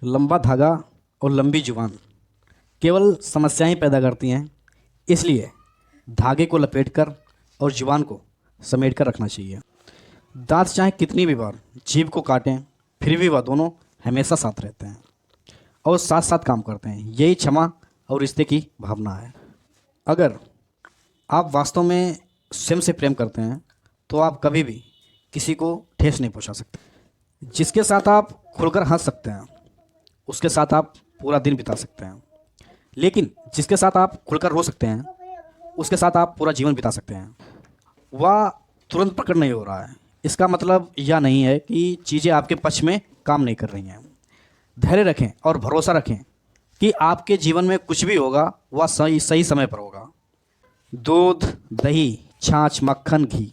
लंबा धागा और लंबी जुबान केवल समस्याएं पैदा करती हैं। इसलिए धागे को लपेटकर और जुबान को समेट कर रखना चाहिए। दांत चाहे कितनी भी बार जीभ को काटें, फिर भी वह दोनों हमेशा साथ रहते हैं और साथ साथ काम करते हैं। यही क्षमा और रिश्ते की भावना है। अगर आप वास्तव में स्वयं से प्रेम करते हैं तो आप कभी भी किसी को ठेस नहीं पहुंचा सकते। जिसके साथ आप खुलकर हंस सकते हैं उसके साथ आप पूरा दिन बिता सकते हैं, लेकिन जिसके साथ आप खुलकर रो सकते हैं उसके साथ आप पूरा जीवन बिता सकते हैं। वह तुरंत प्रकट नहीं हो रहा है, इसका मतलब यह नहीं है कि चीज़ें आपके पक्ष में काम नहीं कर रही हैं। धैर्य रखें और भरोसा रखें कि आपके जीवन में कुछ भी होगा वह सही समय पर होगा। दूध, दही, छाछ, मक्खन, घी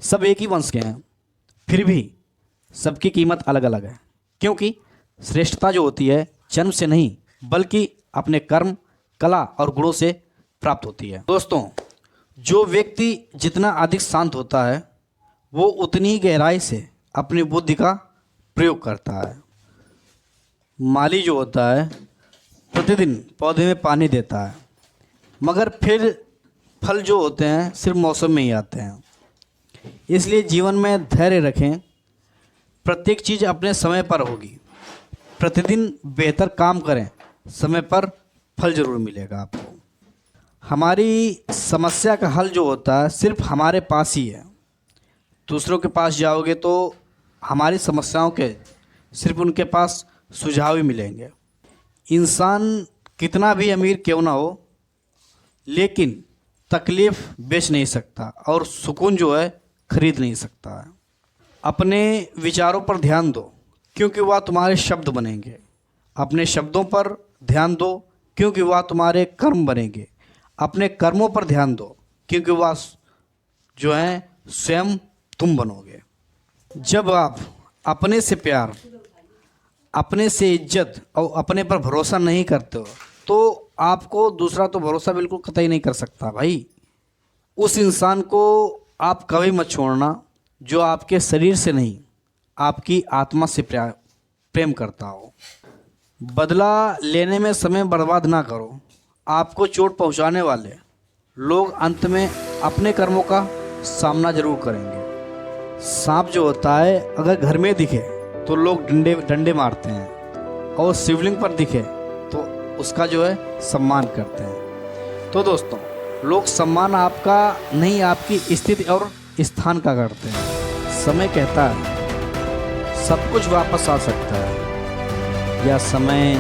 सब एक ही वंश के हैं, फिर भी सबकी कीमत अलग अलग है, क्योंकि श्रेष्ठता जो होती है जन्म से नहीं बल्कि अपने कर्म, कला और गुणों से प्राप्त होती है। दोस्तों, जो व्यक्ति जितना अधिक शांत होता है वो उतनी ही गहराई से अपनी बुद्धि का प्रयोग करता है। माली जो होता है प्रतिदिन पौधे में पानी देता है, मगर फिर फल जो होते हैं सिर्फ मौसम में ही आते हैं। इसलिए जीवन में धैर्य रखें। प्रत्येक चीज़ अपने समय पर होगी। प्रतिदिन बेहतर काम करें, समय पर फल जरूर मिलेगा आपको। हमारी समस्या का हल जो होता है सिर्फ हमारे पास ही है। दूसरों के पास जाओगे तो हमारी समस्याओं के सिर्फ उनके पास सुझाव ही मिलेंगे। इंसान कितना भी अमीर क्यों ना हो, लेकिन तकलीफ़ बेच नहीं सकता और सुकून जो है खरीद नहीं सकता है। अपने विचारों पर ध्यान दो क्योंकि वह तुम्हारे शब्द बनेंगे। अपने शब्दों पर ध्यान दो क्योंकि वह तुम्हारे कर्म बनेंगे। अपने कर्मों पर ध्यान दो क्योंकि वह जो है स्वयं तुम बनोगे। जब आप अपने से प्यार, अपने से इज्जत और अपने पर भरोसा नहीं करते हो तो आपको दूसरा तो भरोसा बिल्कुल कतई नहीं कर सकता भाई। उस इंसान को आप कभी मत छोड़ना जो आपके शरीर से नहीं आपकी आत्मा से प्रेम करता हो। बदला लेने में समय बर्बाद ना करो। आपको चोट पहुंचाने वाले लोग अंत में अपने कर्मों का सामना जरूर करेंगे। सांप जो होता है अगर घर में दिखे तो लोग डंडे मारते हैं और शिवलिंग पर दिखे तो उसका जो है सम्मान करते हैं। तो दोस्तों, लोग सम्मान आपका नहीं आपकी स्थिति और स्थान का करते हैं। समय कहता है सब कुछ वापस आ सकता है, या समय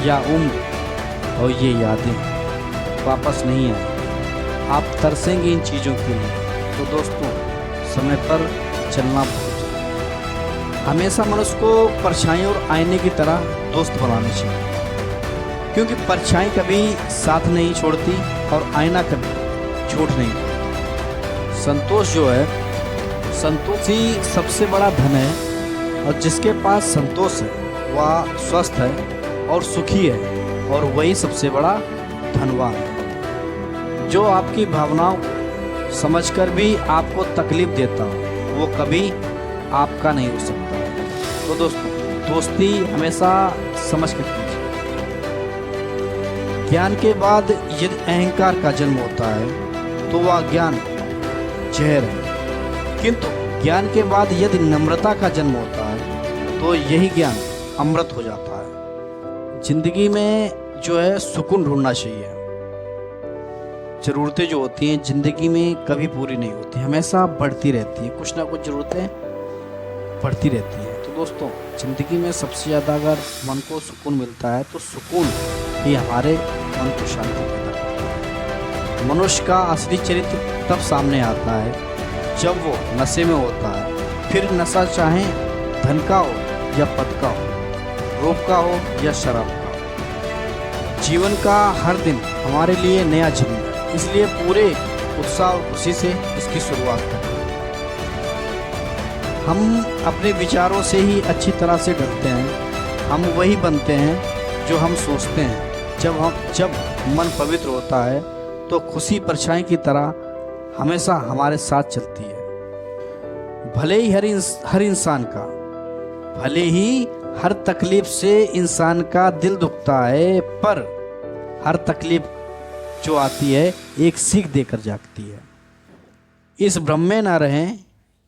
या उम्र और ये यादें वापस नहीं आए। आप तरसेंगे इन चीज़ों के लिए। तो दोस्तों, समय पर चलना भूल जाए। हमेशा मनुष्य को परछाई और आईने की तरह दोस्त बनाने चाहिए, क्योंकि परछाई कभी साथ नहीं छोड़ती और आईना कभी झूठ नहीं बोलता। संतोष जो है, संतोष ही सबसे बड़ा धन है, और जिसके पास संतोष है वह स्वस्थ है और सुखी है, और वही सबसे बड़ा धनवान है। जो आपकी भावनाओं को समझकर भी आपको तकलीफ देता हो वो कभी आपका नहीं हो सकता। तो दोस्तों, दोस्ती हमेशा समझ कर कीजिए। ज्ञान के बाद यदि अहंकार का जन्म होता है तो वह ज्ञान जहर है, किंतु ज्ञान के बाद यदि नम्रता का जन्म होता है तो यही ज्ञान अमृत हो जाता है। जिंदगी में जो है सुकून ढूंढना चाहिए। ज़रूरतें जो होती हैं ज़िंदगी में कभी पूरी नहीं होती, हमेशा बढ़ती रहती है। कुछ ना कुछ ज़रूरतें बढ़ती रहती हैं। तो दोस्तों, ज़िंदगी में सबसे ज़्यादा अगर मन को सुकून मिलता है तो सुकून ही हमारे मन को शांति पैदा करता है। मनुष्य का असली चरित्र तब सामने आता है जब वो नशे में होता है। फिर नशा चाहे धन का हो या पद का हो, रूप का हो या शराब का हो। जीवन का हर दिन हमारे लिए नया जन्म है, इसलिए पूरे उत्साह और खुशी से इसकी शुरुआत करें। हम अपने विचारों से ही अच्छी तरह से डरते हैं। हम वही बनते हैं जो हम सोचते हैं। जब मन पवित्र होता है तो खुशी परछाई की तरह हमेशा हमारे साथ चलती है। भले ही हर इंसान का हर तकलीफ से इंसान का दिल दुखता है, पर हर तकलीफ जो आती है एक सीख देकर जाती है। इस भ्रम में ना रहें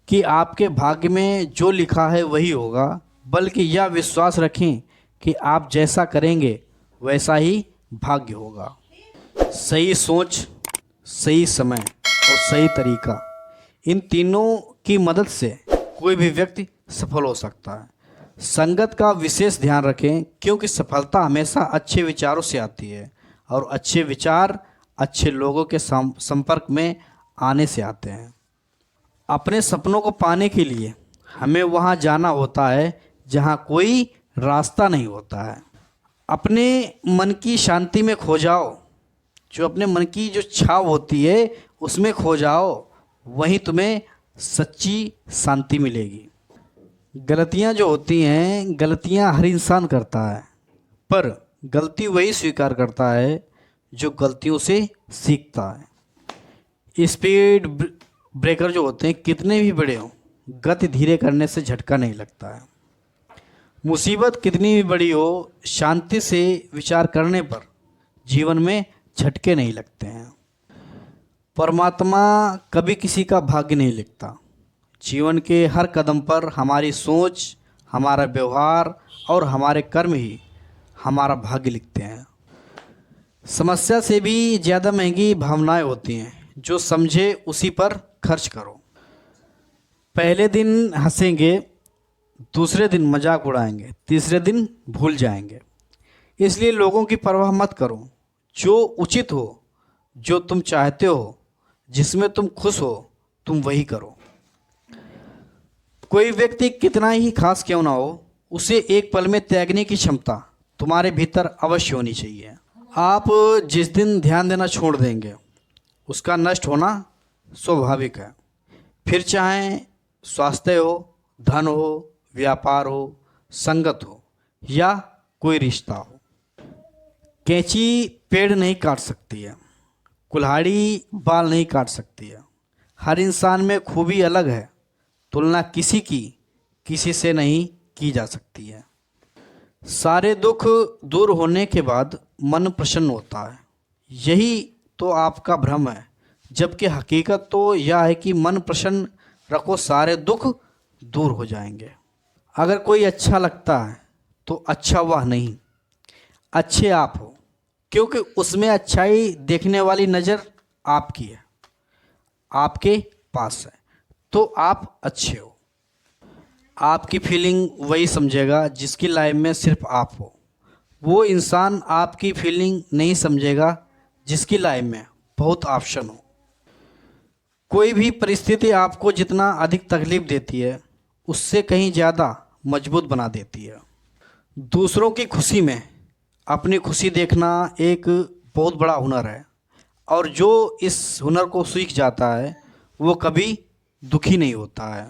कि आपके भाग्य में जो लिखा है वही होगा, बल्कि यह विश्वास रखें कि आप जैसा करेंगे वैसा ही भाग्य होगा। सही सोच, सही समय और सही तरीका, इन तीनों की मदद से कोई भी व्यक्ति सफल हो सकता है। संगत का विशेष ध्यान रखें, क्योंकि सफलता हमेशा अच्छे विचारों से आती है और अच्छे विचार अच्छे लोगों के संपर्क में आने से आते हैं। अपने सपनों को पाने के लिए हमें वहाँ जाना होता है जहाँ कोई रास्ता नहीं होता है। अपने मन की शांति में खो जाओ, जो अपने मन की जो छाव होती है उसमें खो जाओ, वहीं तुम्हें सच्ची शांति मिलेगी। गलतियाँ जो होती हैं, गलतियाँ हर इंसान करता है, पर गलती वही स्वीकार करता है जो गलतियों से सीखता है। स्पीड ब्रेकर जो होते हैं कितने भी बड़े हों, गति धीरे करने से झटका नहीं लगता है। मुसीबत कितनी भी बड़ी हो, शांति से विचार करने पर जीवन में झटके नहीं लगते हैं। परमात्मा कभी किसी का भाग्य नहीं लिखता। जीवन के हर कदम पर हमारी सोच, हमारा व्यवहार और हमारे कर्म ही हमारा भाग्य लिखते हैं। समस्या से भी ज़्यादा महंगी भावनाएं होती हैं। जो समझे उसी पर खर्च करो। पहले दिन हंसेंगे, दूसरे दिन मजाक उड़ाएंगे, तीसरे दिन भूल जाएंगे। इसलिए लोगों की परवाह मत करो। जो उचित हो, जो तुम चाहते हो, जिसमें तुम खुश हो, तुम वही करो। कोई व्यक्ति कितना ही खास क्यों ना हो, उसे एक पल में त्यागने की क्षमता तुम्हारे भीतर अवश्य होनी चाहिए। आप जिस दिन ध्यान देना छोड़ देंगे, उसका नष्ट होना स्वाभाविक है। फिर चाहे स्वास्थ्य हो, धन हो, व्यापार हो, संगत हो या कोई रिश्ता हो। कैंची पेड़ नहीं काट सकती है, कुल्हाड़ी बाल नहीं काट सकती है। हर इंसान में खूबी अलग है, तुलना किसी से नहीं की जा सकती है। सारे दुख दूर होने के बाद मन प्रसन्न होता है, यही तो आपका भ्रम है। जबकि हकीकत तो यह है कि मन प्रसन्न रखो, सारे दुख दूर हो जाएंगे। अगर कोई अच्छा लगता है तो अच्छा वह नहीं, अच्छे आप हो, क्योंकि उसमें अच्छाई देखने वाली नज़र आपकी है, आपके पास है, तो आप अच्छे हो। आपकी फीलिंग वही समझेगा जिसकी लाइफ में सिर्फ आप हो। वो इंसान आपकी फीलिंग नहीं समझेगा जिसकी लाइफ में बहुत ऑप्शन हो। कोई भी परिस्थिति आपको जितना अधिक तकलीफ देती है, उससे कहीं ज़्यादा मजबूत बना देती है। दूसरों की खुशी में अपनी खुशी देखना एक बहुत बड़ा हुनर है, और जो इस हुनर को सीख जाता है वो कभी दुखी नहीं होता है।